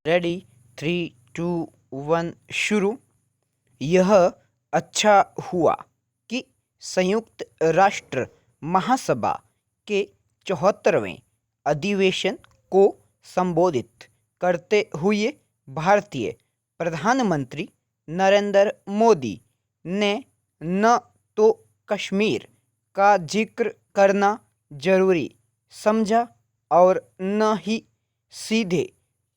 Ready, 3, 2, 1 शुरू। यह अच्छा हुआ कि संयुक्त राष्ट्र महासभा के 74वें अधिवेशन को संबोधित करते हुए भारतीय प्रधानमंत्री नरेंद्र मोदी ने न तो कश्मीर का जिक्र करना जरूरी समझा और न ही सीधे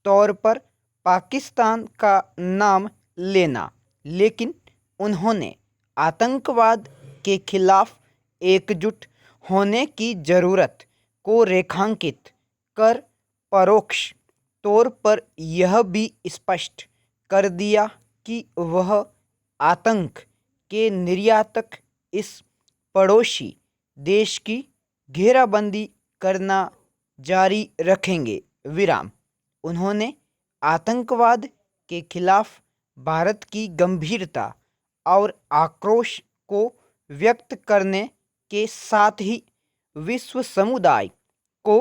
तौर पर पाकिस्तान का नाम लेना, लेकिन उन्होंने आतंकवाद के खिलाफ एकजुट होने की ज़रूरत को रेखांकित कर परोक्ष तौर पर यह भी स्पष्ट कर दिया कि वह आतंक के निर्यातक इस पड़ोसी देश की घेराबंदी करना जारी रखेंगे। विराम। उन्होंने आतंकवाद के खिलाफ भारत की गंभीरता और आक्रोश को व्यक्त करने के साथ ही विश्व समुदाय को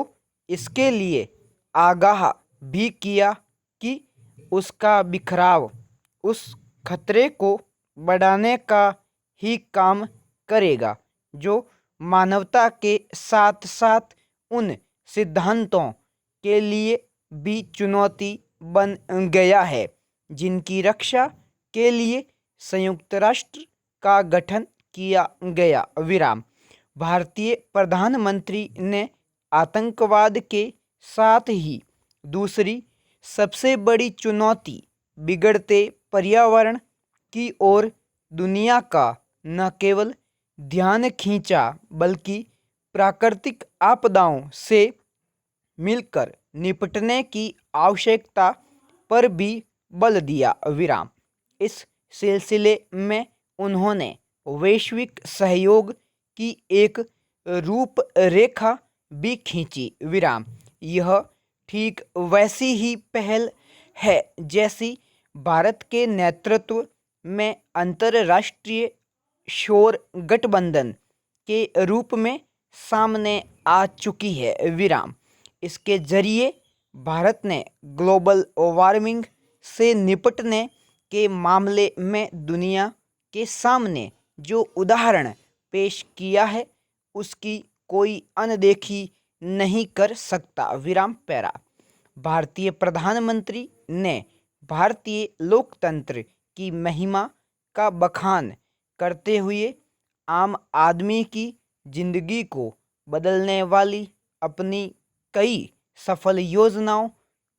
इसके लिए आगाह भी किया कि उसका बिखराव उस खतरे को बढ़ाने का ही काम करेगा जो मानवता के साथ साथ उन सिद्धांतों के लिए भी चुनौती बन गया है जिनकी रक्षा के लिए संयुक्त राष्ट्र का गठन किया गया। विराम। भारतीय प्रधानमंत्री ने आतंकवाद के साथ ही दूसरी सबसे बड़ी चुनौती बिगड़ते पर्यावरण की ओर दुनिया का न केवल ध्यान खींचा बल्कि प्राकृतिक आपदाओं से मिलकर निपटने की आवश्यकता पर भी बल दिया। विराम। इस सिलसिले में उन्होंने वैश्विक सहयोग की एक रूपरेखा भी खींची। विराम। यह ठीक वैसी ही पहल है जैसी भारत के नेतृत्व में अंतर्राष्ट्रीय शोर गठबंधन के रूप में सामने आ चुकी है। विराम। इसके जरिए भारत ने ग्लोबल वार्मिंग से निपटने के मामले में दुनिया के सामने जो उदाहरण पेश किया है उसकी कोई अनदेखी नहीं कर सकता। विराम पैरा। भारतीय प्रधानमंत्री ने भारतीय लोकतंत्र की महिमा का बखान करते हुए आम आदमी की जिंदगी को बदलने वाली अपनी कई सफल योजनाओं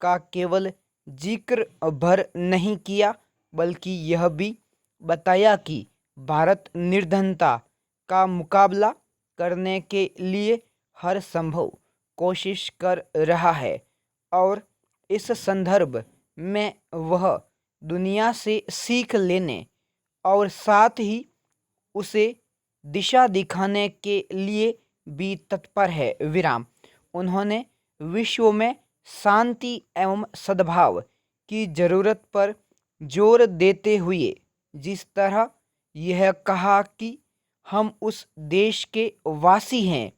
का केवल जिक्र भर नहीं किया बल्कि यह भी बताया कि भारत निर्धनता का मुकाबला करने के लिए हर संभव कोशिश कर रहा है और इस संदर्भ में वह दुनिया से सीख लेने और साथ ही उसे दिशा दिखाने के लिए भी तत्पर है। विराम। उन्होंने विश्व में शांति एवं सद्भाव की जरूरत पर जोर देते हुए जिस तरह यह कहा कि हम उस देश के वासी हैं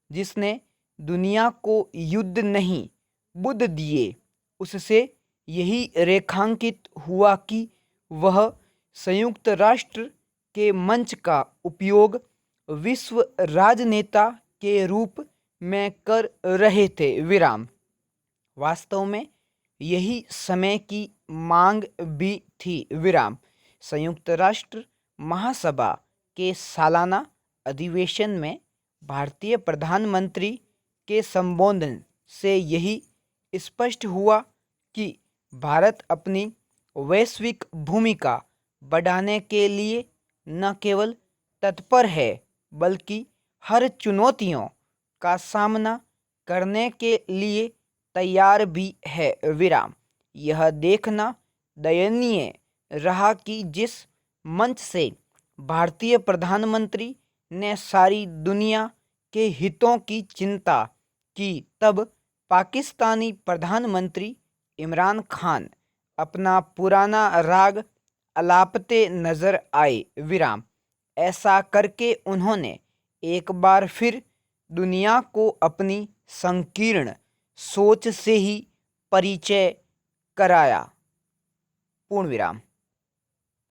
जिसने दुनिया को युद्ध नहीं बुद्ध दिए, उससे यही रेखांकित हुआ कि वह संयुक्त राष्ट्र के मंच का उपयोग विश्व राजनेता के रूप में कर रहे थे। विराम। वास्तव में यही समय की मांग भी थी। विराम। संयुक्त राष्ट्र महासभा के सालाना अधिवेशन में भारतीय प्रधानमंत्री के संबोधन से यही स्पष्ट हुआ कि भारत अपनी वैश्विक भूमिका बढ़ाने के लिए न केवल तत्पर है बल्कि हर चुनौतियों का सामना करने के लिए तैयार भी है। विराम। यह देखना दयनीय रहा कि जिस मंच से भारतीय प्रधानमंत्री ने सारी दुनिया के हितों की चिंता की तब पाकिस्तानी प्रधानमंत्री इमरान खान अपना पुराना राग अलापते नजर आए। विराम। ऐसा करके उन्होंने एक बार फिर दुनिया को अपनी संकीर्ण सोच से ही परिचय कराया? पूर्ण विराम।